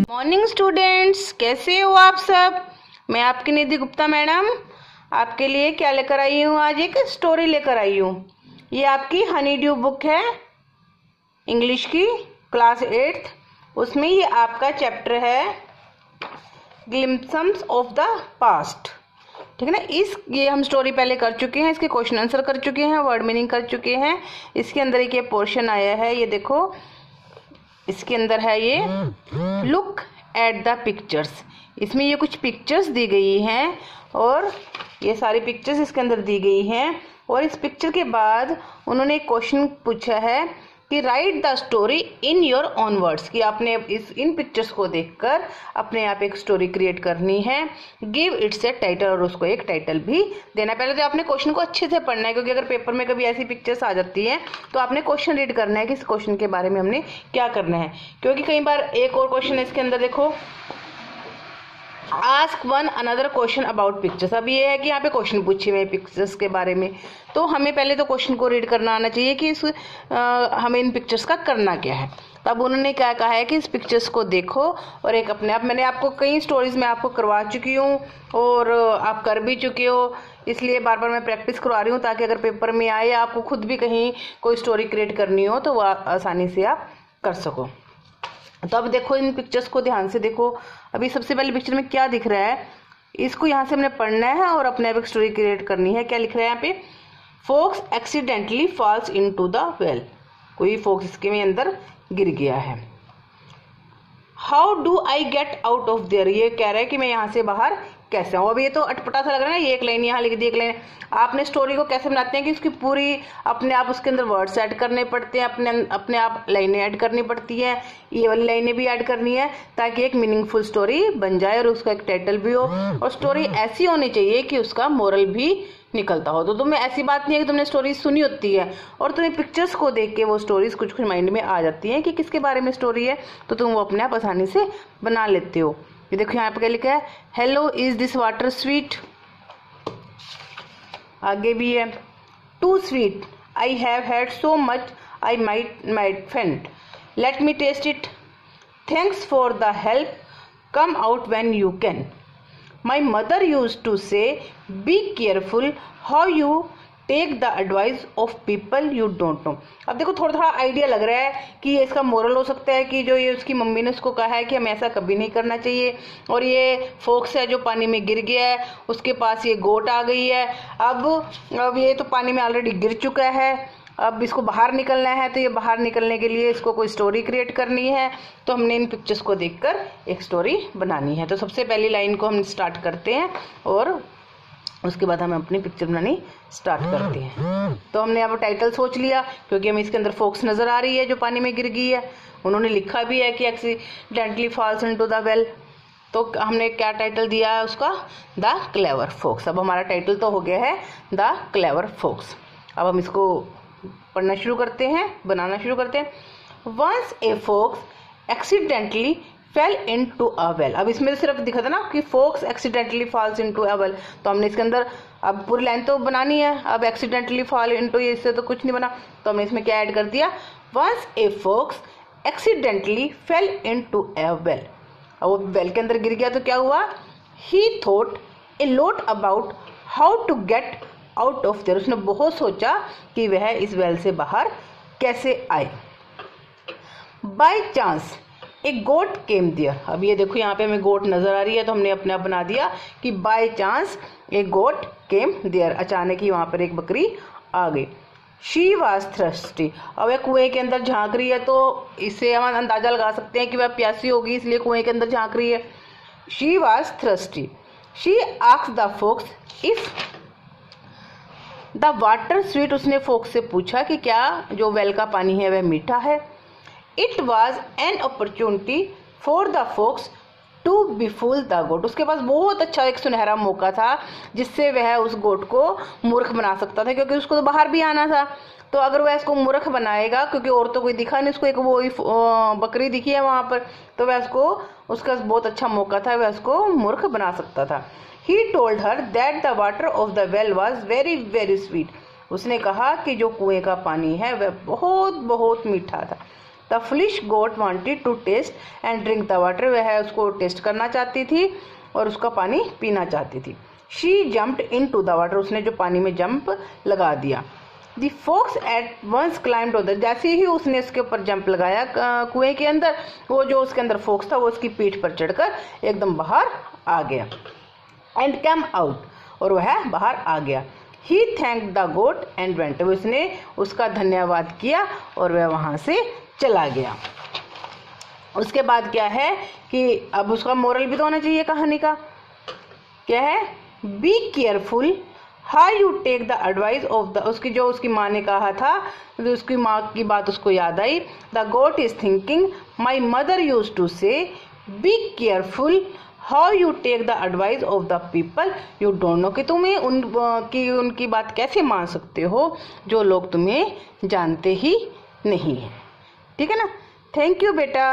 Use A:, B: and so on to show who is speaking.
A: Morning students, कैसे हो आप सब। मैं आपकी निधि गुप्ता मैडम आपके लिए क्या लेकर आई हूँ, आज एक स्टोरी लेकर आई हूँ। ये आपकी हनी ड्यू बुक है इंग्लिश की, क्लास 8th। उसमें ये आपका चैप्टर है ग्लिम्पसेस ऑफ द पास्ट, ठीक है ना। ये हम स्टोरी पहले कर चुके हैं, इसके क्वेश्चन आंसर कर चुके हैं, वर्ड मीनिंग कर चुके हैं। इसके अंदर एक ये पोर्शन आया है, ये देखो इसके अंदर है ये लुक एट द पिक्चर्स। इसमें ये कुछ पिक्चर्स दी गई हैं और ये सारी पिक्चर्स इसके अंदर दी गई हैं। और इस पिक्चर के बाद उन्होंने एक क्वेश्चन पूछा है कि right the story in your own words, कि आपने इन पिक्चर्स को देखकर अपने आप एक स्टोरी क्रिएट करनी है। गिव इट्स ए टाइटल, और उसको एक टाइटल भी देना है। पहले तो आपने क्वेश्चन को अच्छे से पढ़ना है, क्योंकि अगर पेपर में कभी ऐसी पिक्चर्स आ जाती हैं तो आपने क्वेश्चन रीड करना है कि इस क्वेश्चन के बारे में हमने क्या करना है। क्योंकि कई बार एक और क्वेश्चन है इसके अंदर, देखो ask one another question about pictures. अब ये है कि यहाँ पे क्वेश्चन पूछे हुए पिक्चर्स के बारे में, तो हमें पहले तो क्वेश्चन को रीड करना आना चाहिए कि हमें इन पिक्चर्स का करना क्या है। तब उन्होंने क्या कहा है कि इस पिक्चर्स को देखो और एक अपने आप, मैंने आपको कई स्टोरीज में आपको करवा चुकी हूँ और आप कर भी चुके हो, इसलिए बार बार मैं प्रैक्टिस करवा रही हूँ ताकि अगर पेपर में आए आपको खुद भी कहीं कोई स्टोरी क्रिएट करनी हो तो वह आसानी से आप कर सको। तो अब देखो इन पिक्चर्स को ध्यान से देखो। अभी सबसे पहले पिक्चर में क्या दिख रहा है, इसको यहाँ से हमने पढ़ना है और अपने आप एक स्टोरी क्रिएट करनी है। क्या लिख रहा है यहाँ पे, fox accidentally falls into the well. कोई फोक्स इसके में अंदर गिर गया है। How do I get out of there, ये कह रहा है कि मैं यहाँ से बाहर कैसे आऊँ। अब ये तो अटपटा सा लग रहा है ना, ये एक लाइन यहाँ लिख दी, एक लाइन। आपने स्टोरी को कैसे बनाते हैं कि उसकी पूरी अपने आप उसके अंदर वर्ड्स ऐड करने पड़ते हैं, अपने आप लाइनें ऐड करनी पड़ती हैं, ये वाली लाइनें भी ऐड करनी है ताकि एक मीनिंगफुल स्टोरी बन जाए और उसका एक टाइटल भी हो। और स्टोरी ऐसी होनी चाहिए कि उसका मोरल भी निकलता हो। तो तुम्हें ऐसी बात नहीं है कि तुमने स्टोरी सुनी होती है और तुम्हें पिक्चर्स को देख के वो स्टोरीज कुछ कुछ माइंड में आ जाती हैं कि किसके बारे में स्टोरी है, तो तुम वो अपने आप आसानी से बना लेते हो। ये देखो यहाँ पे क्या लिखा है, hello is this water sweet. आगे भी है, too sweet I have had so much I might faint, let me taste it, thanks for the help, come out when you can, my mother used to say be careful how you take the advice of people you don't know. अब देखो थोड़ा थोड़ा idea लग रहा है कि ये इसका मोरल हो सकता है कि जो ये उसकी मम्मी ने उसको कहा है कि हमें ऐसा कभी नहीं करना चाहिए। और ये फोक्स है जो पानी में गिर गया है, उसके पास ये गोट आ गई है। अब ये तो पानी में ऑलरेडी गिर चुका है, अब इसको बाहर निकलना है, तो ये बाहर निकलने के लिए इसको कोई स्टोरी क्रिएट करनी है। तो हमने इन पिक्चर्स को देखकर एक स्टोरी बनानी है। तो सबसे पहली लाइन को हम स्टार्ट करते हैं और उसके बाद हम अपनी पिक्चर बनानी स्टार्ट करते हैं। तो हमने अब टाइटल सोच लिया, क्योंकि हमें इसके अंदर फोक्स नजर आ रही है जो पानी में गिर गई है। उन्होंने लिखा भी है कि accidentally falls into the well, तो हमने क्या टाइटल दिया है उसका, द क्लेवर फोक्स। अब हमारा टाइटल तो हो गया है द क्लेवर फोक्स। अब हम इसको पढ़ना शुरू करते हैं, बनाना शुरू करते हैं। Once a fox accidentally fell into a well. अब इसमें तो सिर्फ दिखा था ना कि fox accidentally falls into a well, तो हमने इसके अंदर अब पूरी लाइन तो बनानी है। अब एक्सीडेंटली फॉल इनटू, ये इससे तो कुछ नहीं बना, तो हमने इसमें क्या ऐड कर दिया, once a fox accidentally fell into a well. अब वो वेल के अंदर गिर गया तो क्या हुआ, he thought a lot about how to get out of there. उसने बहुत सोचा कि वह इस वेल से बाहर कैसे आए। By chance a goat came there. अब ये देखो यहाँ पे हमें गोट नजर आ रही है, तो हमने अपने आप बना दिया कि by chance a goat came there, अचानक ही वहां पर एक बकरी आ गई। She was thirsty. अब वह कुएं के अंदर झांक रही है, तो इससे हम अंदाजा लगा सकते हैं कि वह प्यासी होगी, इसलिए कुएं के अंदर झांक रही है। She was thirsty, she asked the folks if the water sweet. उसने फोक्स से पूछा कि क्या जो वेल का पानी है वह मीठा है। It was an opportunity for the fox to befool the goat. उसके पास बहुत अच्छा एक सुनहरा मौका था जिससे वह उस गोट को मूर्ख बना सकता था, क्योंकि उसको तो बाहर भी आना था। तो अगर वह इसको मूर्ख बनाएगा, क्योंकि और तो कोई दिखा नहीं उसको, एक वो बकरी दिखी है वहां पर, तो वह उसको, उसका बहुत अच्छा मौका था, वह उसको मूर्ख बना सकता था। He told her that the water of the well was very very sweet. उसने कहा कि जो कुएं का पानी है वह बहुत बहुत मीठा था। The foolish goat wanted to taste and drink the water, वह उसको टेस्ट करना चाहती थी और उसका पानी पीना चाहती थी। She jumped into the water, उसने जो पानी में जंप लगा दिया। The fox at once climbed over, जैसे ही उसने उसके ऊपर जंप लगाया कुएं के अंदर, वो जो उसके अंदर फॉक्स था वो उसकी पीठ पर चढ़कर एकदम बाहर आ गया। एंड कम आउट, और वह बाहर आ गया। He thank the goat and went, उसने उसका धन्यवाद किया और वह वहाँ से चला गया। उसके बाद क्या है कि अब उसका मोरल भी तो होना चाहिए कहानी का। क्या है? Be careful how you take the advice of the, उसकी माँ ने कहा था, उसकी माँ की बात उसको याद आई। The goat is thinking my mother use to say be careful how you take the advice of the people you don't know, कि तुम्हें उनकी बात कैसे मान सकते हो जो लोग तुम्हें जानते ही नहीं है। ठीक है ना? थैंक यू बेटा।